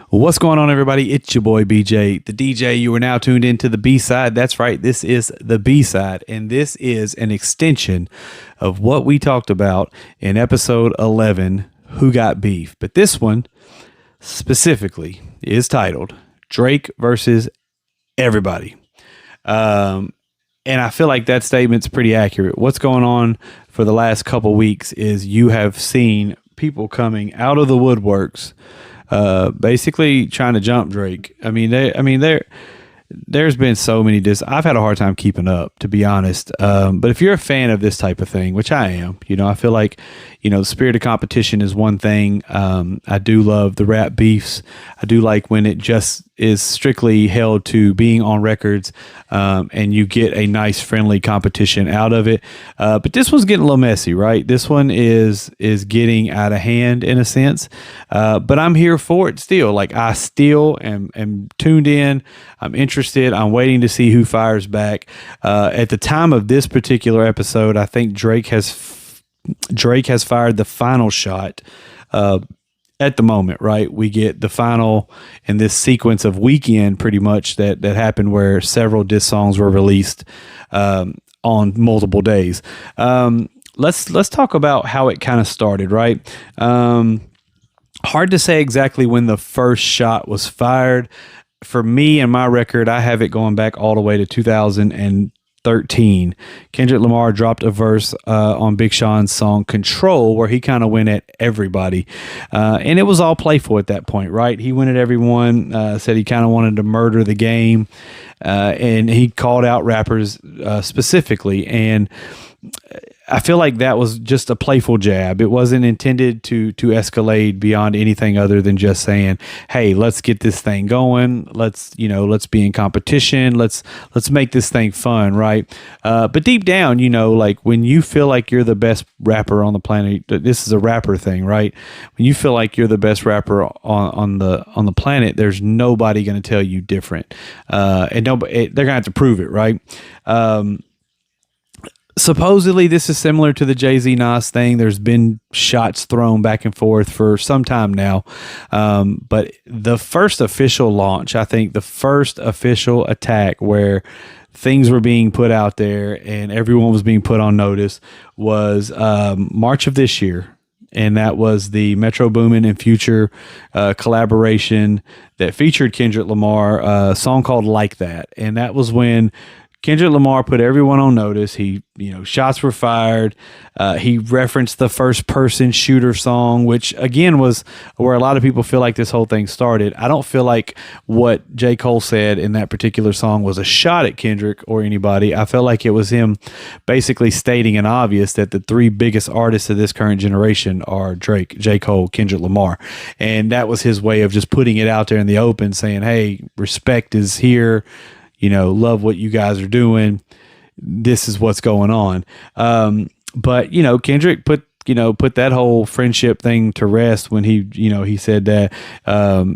What's going on, everybody? It's your boy BJ, the DJ. You are now tuned into the B-side. That's right. This is the B-side, and this is an extension of what we talked about in episode 11, Who Got Beef. But this one specifically is titled Drake versus Everybody. And I feel like that statement's pretty accurate. What's going on for the last couple weeks is you have seen people coming out of the woodworks, basically trying to jump Drake. There's been so many I've had a hard time keeping up, to be honest. But if you're a fan of this type of thing, which I am, I feel like, the spirit of competition is one thing. I do love the rap beefs. I do like when it just is strictly held to being on records, and you get a nice friendly competition out of it. But this one's getting a little messy, right? This one is getting out of hand in a sense. But I'm here for it still. Like, I still am tuned in. I'm interested. I'm waiting to see who fires back. At the time of this particular episode, I think Drake has fired the final shot. At the moment, right? We get the final in this sequence of Weekend, pretty much, that happened where several diss songs were released on multiple days. Let's talk about how it kind of started, right? Hard to say exactly when the first shot was fired. For me and my record, I have it going back all the way to 2013. Kendrick Lamar dropped a verse on Big Sean's song Control, where he kind of went at everybody, and it was all playful at that point, right? He went at everyone, said he kind of wanted to murder the game, and he called out rappers specifically, and I feel like that was just a playful jab. It wasn't intended to escalate beyond anything other than just saying, "Hey, let's get this thing going. Let's be in competition. Let's make this thing fun," right? But deep down, like, when you feel like you're the best rapper on the planet, this is a rapper thing, right? When you feel like you're the best rapper on the planet, there's nobody going to tell you different, and they're going to have to prove it, right? Supposedly, this is similar to the Jay-Z Nas thing. There's been shots thrown back and forth for some time now. But the first official launch, I think the first official attack where things were being put out there and everyone was being put on notice, was March of this year. And that was the Metro Boomin and Future collaboration that featured Kendrick Lamar, a song called Like That. And that was when Kendrick Lamar put everyone on notice. He, shots were fired. He referenced the first person shooter song, which again was where a lot of people feel like this whole thing started. I don't feel like what J. Cole said in that particular song was a shot at Kendrick or anybody. I felt like it was him basically stating an obvious that the three biggest artists of this current generation are Drake, J. Cole, Kendrick Lamar. And that was his way of just putting it out there in the open, saying, hey, respect is here. Love what you guys are doing. This is what's going on. But Kendrick put that whole friendship thing to rest when he said that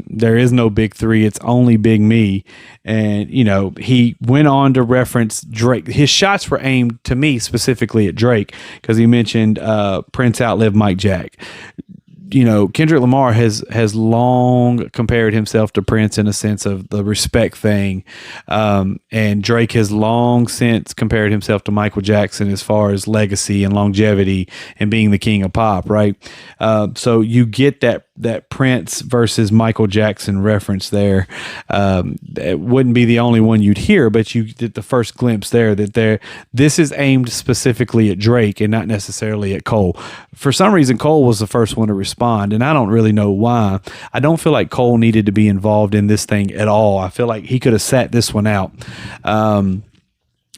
there is no big three, it's only Big Me. And he went on to reference Drake. His shots were aimed, to me, specifically at Drake, because he mentioned Prince outlived Mike Jack. Kendrick Lamar has long compared himself to Prince in a sense of the respect thing. And Drake has long since compared himself to Michael Jackson as far as legacy and longevity and being the king of pop, right? So you get that Prince versus Michael Jackson reference there. It wouldn't be the only one you'd hear, but you get the first glimpse there that this is aimed specifically at Drake and not necessarily at Cole. For some reason, Cole was the first one to respond, and I don't really know why. I don't feel like Cole needed to be involved in this thing at all. I feel like he could have sat this one out.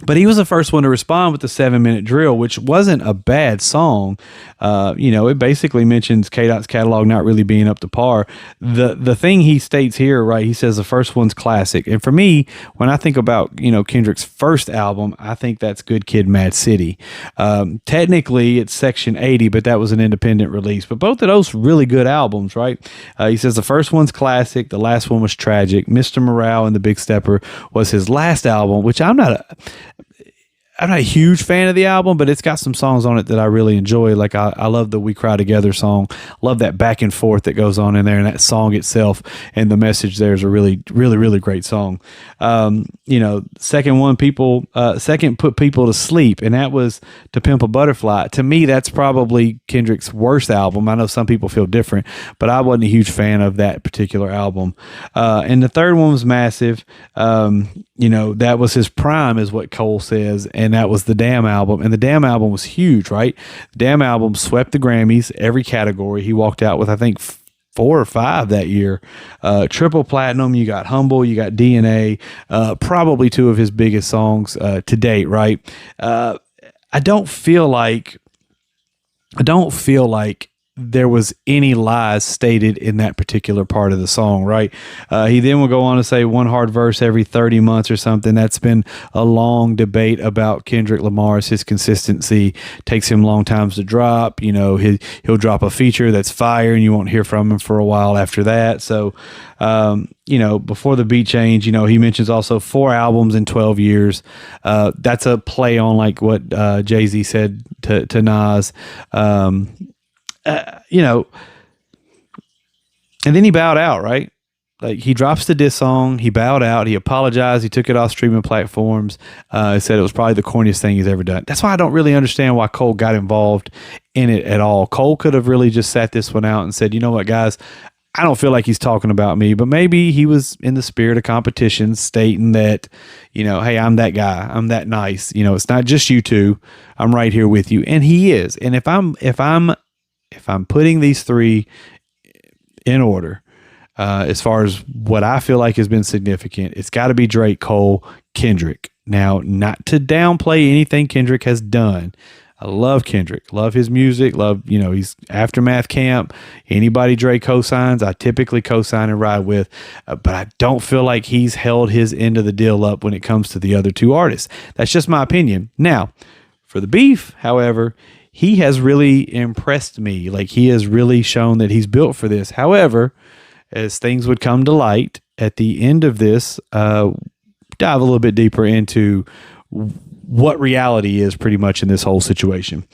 But he was the first one to respond with the 7-minute drill, which wasn't a bad song. It basically mentions K-Dot's catalog not really being up to par. The thing he states here, right, he says the first one's classic. And for me, when I think about, Kendrick's first album, I think that's Good Kid, Mad City. Technically, it's Section 80, but that was an independent release. But both of those really good albums, right? He says the first one's classic. The last one was tragic. Mr. Morale and the Big Stepper was his last album, which I'm not a huge fan of the album, but it's got some songs on it that I really enjoy. Like I love the "We Cry Together" song. Love that back and forth that goes on in there, and that song itself and the message there is a really, really, really great song. Second put people to sleep, and that was "To Pimp a Butterfly." To me, that's probably Kendrick's worst album. I know some people feel different, but I wasn't a huge fan of that particular album. And the third one was massive. That was his prime, is what Cole says, and that was the Damn album. And the Damn album was huge, right? The Damn album swept the Grammys, every category. He walked out with, I think, 4 or 5 that year. Triple platinum. You got Humble, you got DNA, probably 2 of his biggest songs to date, right? I don't feel like there was any lies stated in that particular part of the song, right? He then will go on to say one hard verse every 30 months or something. That's been a long debate about Kendrick Lamar's. His consistency takes him long times to drop. He'll drop a feature that's fire and you won't hear from him for a while after that. So, before the beat change, he mentions also 4 albums in 12 years. That's a play on like what Jay-Z said to Nas. And then he bowed out, right? Like he drops the diss song, he bowed out, he apologized, he took it off streaming platforms. He said it was probably the corniest thing he's ever done. That's why I don't really understand why Cole got involved in it at all. Cole could have really just sat this one out and said, you know what, guys, I don't feel like he's talking about me, but maybe he was in the spirit of competition stating that, hey, I'm that guy. I'm that nice. It's not just you two. I'm right here with you. And he is. And if I'm putting these 3 in order, as far as what I feel like has been significant, it's got to be Drake, Cole, Kendrick. Now, not to downplay anything Kendrick has done. I love Kendrick, love his music, he's Aftermath Camp. Anybody Drake co-signs, I typically co-sign and ride with, but I don't feel like he's held his end of the deal up when it comes to the other 2 artists. That's just my opinion. Now, for the beef, however, he has really impressed me. Like he has really shown that he's built for this. However, as things would come to light at the end of this, dive a little bit deeper into what reality is pretty much in this whole situation.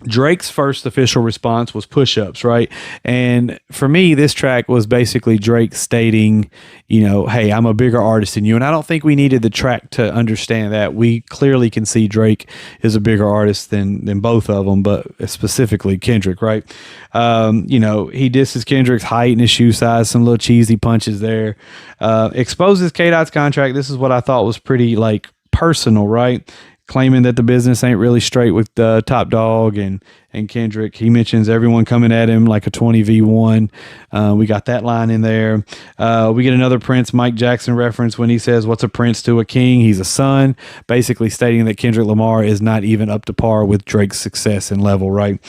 Drake's first official response was push-ups, right? And for me, this track was basically Drake stating, hey, I'm a bigger artist than you. And I don't think we needed the track to understand that. We clearly can see Drake is a bigger artist than both of them, but specifically Kendrick, right? He disses Kendrick's height and his shoe size, some little cheesy punches there. Exposes K-Dot's contract. This is what I thought was pretty personal, right? Claiming that the business ain't really straight with Top Dog and Kendrick. He mentions everyone coming at him like a 20v1. We got that line in there. We get another Prince Mike Jackson reference when he says, what's a prince to a king? He's a son, basically stating that Kendrick Lamar is not even up to par with Drake's success and level, right?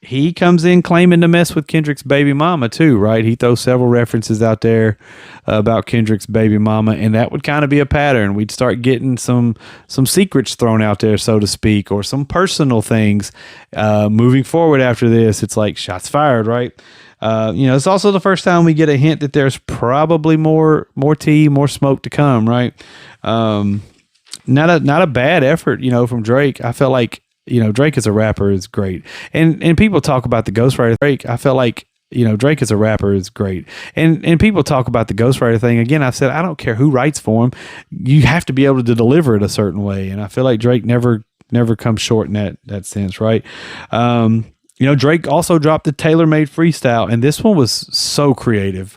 He comes in claiming to mess with Kendrick's baby mama too, right? He throws several references out there about Kendrick's baby mama, and that would kind of be a pattern. We'd start getting some secrets thrown out there, so to speak, or some personal things moving forward after this. It's like shots fired, right? It's also the first time we get a hint that there's probably more tea, more smoke to come, right? Not a bad effort, from Drake. I felt like, Drake as a rapper is great. And people talk about the ghostwriter. Drake, I felt like, Drake as a rapper is great. And people talk about the ghostwriter thing. Again, I've said, I don't care who writes for him. You have to be able to deliver it a certain way. And I feel like Drake never comes short in that sense, right? Drake also dropped the tailor-made freestyle, and this one was so creative.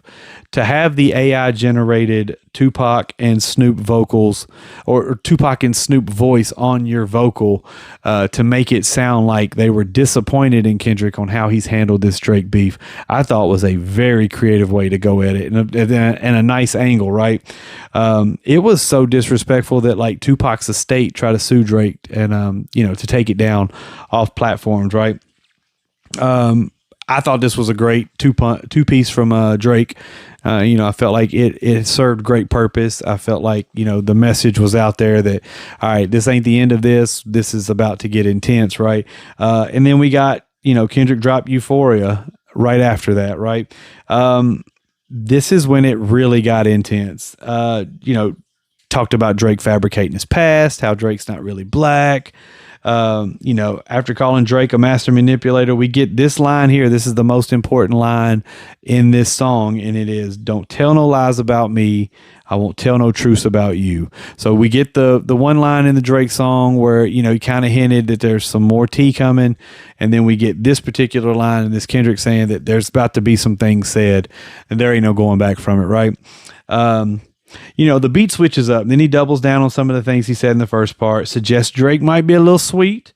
To have the AI generated Tupac and Snoop vocals, or Tupac and Snoop voice on your vocal, to make it sound like they were disappointed in Kendrick on how he's handled this Drake beef, I thought was a very creative way to go at it, and a nice angle, right? It was so disrespectful that Tupac's estate tried to sue Drake and to take it down off platforms, right? I thought this was a great two-piece from Drake. I felt like it served great purpose. I felt like, the message was out there that, all right, this ain't the end of this. This is about to get intense, right? And then we got, Kendrick dropped Euphoria right after that, right? This is when it really got intense. talked about Drake fabricating his past, how Drake's not really black. After calling Drake a master manipulator, we get this line here. This is the most important line in this song, and it is, "Don't tell no lies about me. I won't tell no truths about you." So we get the one line in the Drake song where, he kind of hinted that there's some more tea coming. And then we get this particular line in this Kendrick saying that there's about to be some things said, and there ain't no going back from it, right? The beat switches up. Then he doubles down on some of the things he said in the first part, suggests Drake might be a little sweet.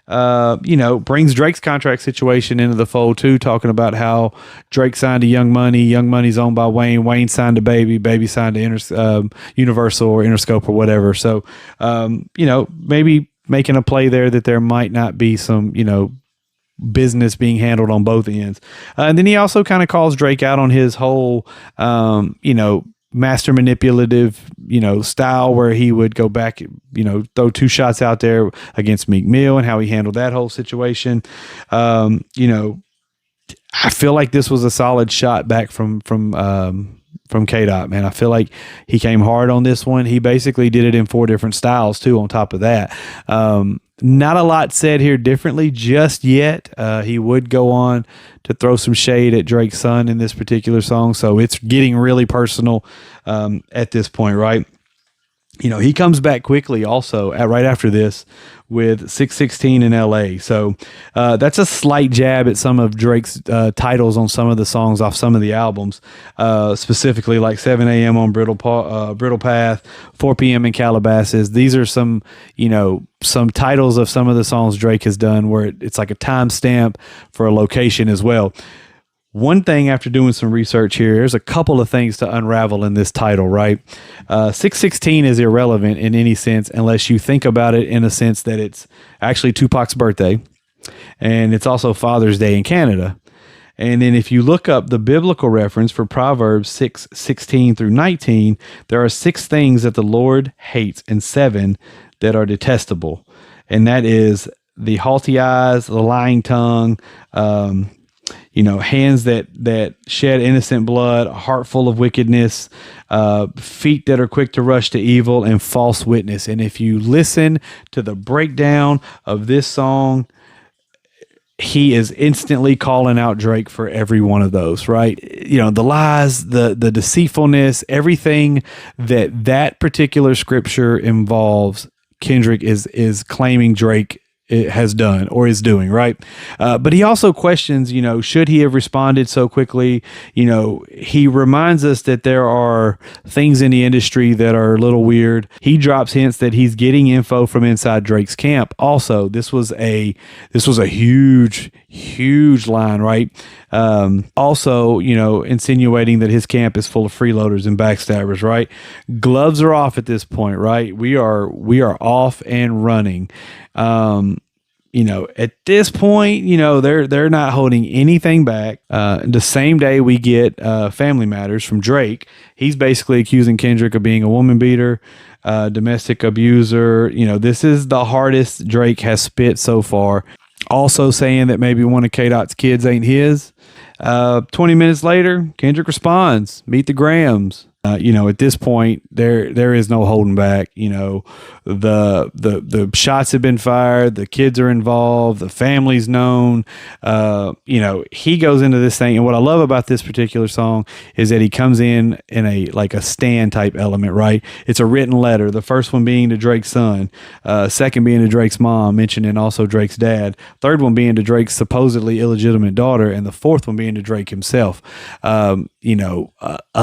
Brings Drake's contract situation into the fold too, talking about how Drake signed to Young Money. Young Money's owned by Wayne. Wayne signed to Baby. Baby signed to Universal or Interscope or whatever. So, maybe making a play there that there might not be some, business being handled on both ends. And then he also kind of calls Drake out on his whole, master manipulative, style where he would go back, throw two shots out there against Meek Mill and how he handled that whole situation. I feel like this was a solid shot back from K-Dot, man. I feel like he came hard on this one. He basically did it in 4 different styles too, on top of that. Not a lot said here differently just yet. He would go on to throw some shade at Drake's son in this particular song. So it's getting really personal at this point, right? He comes back quickly also right after this with 616 in LA. So that's a slight jab at some of Drake's titles on some of the songs off some of the albums, specifically like 7 a.m. on Brittle Path, 4 p.m. in Calabasas. These are some titles of some of the songs Drake has done where it's like a timestamp for a location as well. One thing after doing some research here, there's a couple of things to unravel in this title, right? 616 is irrelevant in any sense unless you think about it in a sense that it's actually Tupac's birthday, and it's also Father's Day in Canada. And then if you look up the biblical reference for Proverbs 6:16 through 19, there are 6 things that the Lord hates and 7 that are detestable. And that is the haughty eyes, the lying tongue, hands that shed innocent blood, a heart full of wickedness, feet that are quick to rush to evil, and false witness. And if you listen to the breakdown of this song, he is instantly calling out Drake for every one of those, right? The lies, the deceitfulness, everything that particular scripture involves, Kendrick is claiming Drake it has done or is doing, right? But he also questions, should he have responded so quickly? He reminds us that there are things in the industry that are a little weird. He drops hints that he's getting info from inside Drake's camp. Also, this was a huge line, right? Also, insinuating that his camp is full of freeloaders and backstabbers, right? Gloves are off at this point, right? We are off and running. At this point, they're not holding anything back. The same day we get Family Matters from Drake, he's basically accusing Kendrick of being a woman beater, domestic abuser. This is the hardest Drake has spit so far. Also saying that maybe one of K-Dot's kids ain't his. 20 minutes later, Kendrick responds, "Meet the Grahams." At this point, there is no holding back. The shots have been fired. The kids are involved. The family's known. He goes into this thing, and what I love about this particular song is that he comes in a stand type element, right? It's a written letter. The first one being to Drake's son, second being to Drake's mom, mentioning also Drake's dad. Third one being to Drake's supposedly illegitimate daughter, and the fourth one being to Drake himself. A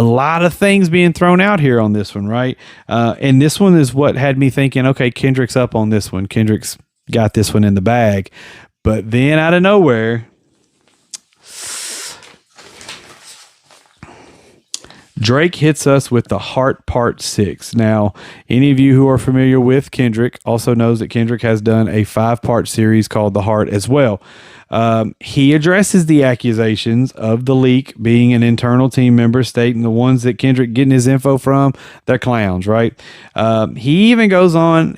lot of things being thrown out here on this one, right? And this one is what had me thinking, okay, Kendrick's up on this one. Kendrick's got this one in the bag. But then out of nowhere, Drake hits us with The Heart Part 6. Now, any of you who are familiar with Kendrick also knows that Kendrick has done a 5-part series called The Heart as well. He addresses the accusations of the leak being an internal team member, stating the ones that Kendrick getting his info from, they're clowns, right? He even goes on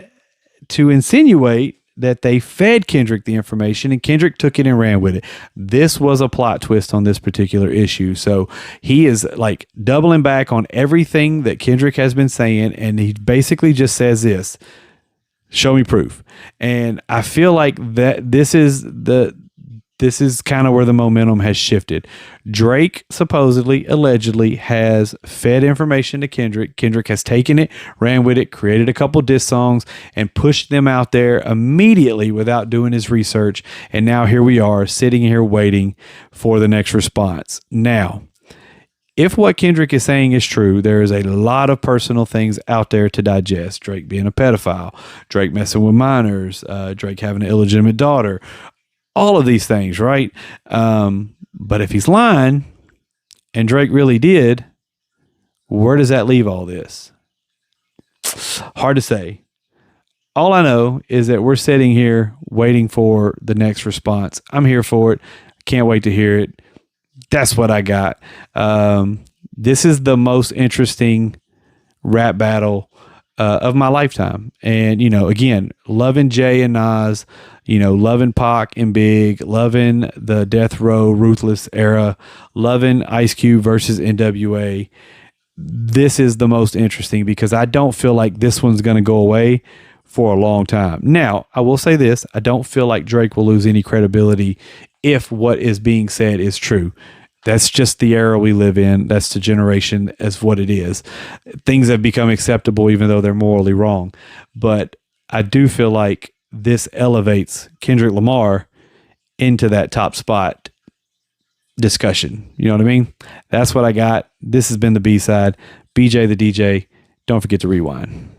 to insinuate that they fed Kendrick the information and Kendrick took it and ran with it. This was a plot twist on this particular issue. So he is like doubling back on everything that Kendrick has been saying. And he basically just says this: show me proof. And I feel like that this is kind of where the momentum has shifted. Drake supposedly, allegedly, has fed information to Kendrick. Kendrick has taken it, ran with it, created a couple diss songs, and pushed them out there immediately without doing his research. And now here we are sitting here waiting for the next response. Now, if what Kendrick is saying is true, there is a lot of personal things out there to digest. Drake being a pedophile, Drake messing with minors, Drake having an illegitimate daughter, all of these things, right? But if he's lying and Drake really did, where does that leave all this? Hard to say. All I know is that we're sitting here waiting for the next response. I'm here for it. Can't wait to hear it. That's what I got. This is the most interesting rap battle of my lifetime. And, again, loving Jay and Nas, loving Pac and Big, loving the Death Row Ruthless era, loving Ice Cube versus NWA. This is the most interesting because I don't feel like this one's going to go away for a long time. Now, I will say this: I don't feel like Drake will lose any credibility if what is being said is true. That's just the era we live in. That's the generation as what it is. Things have become acceptable even though they're morally wrong. But I do feel like this elevates Kendrick Lamar into that top spot discussion. You know what I mean? That's what I got. This has been the B-side. BJ the DJ. Don't forget to rewind.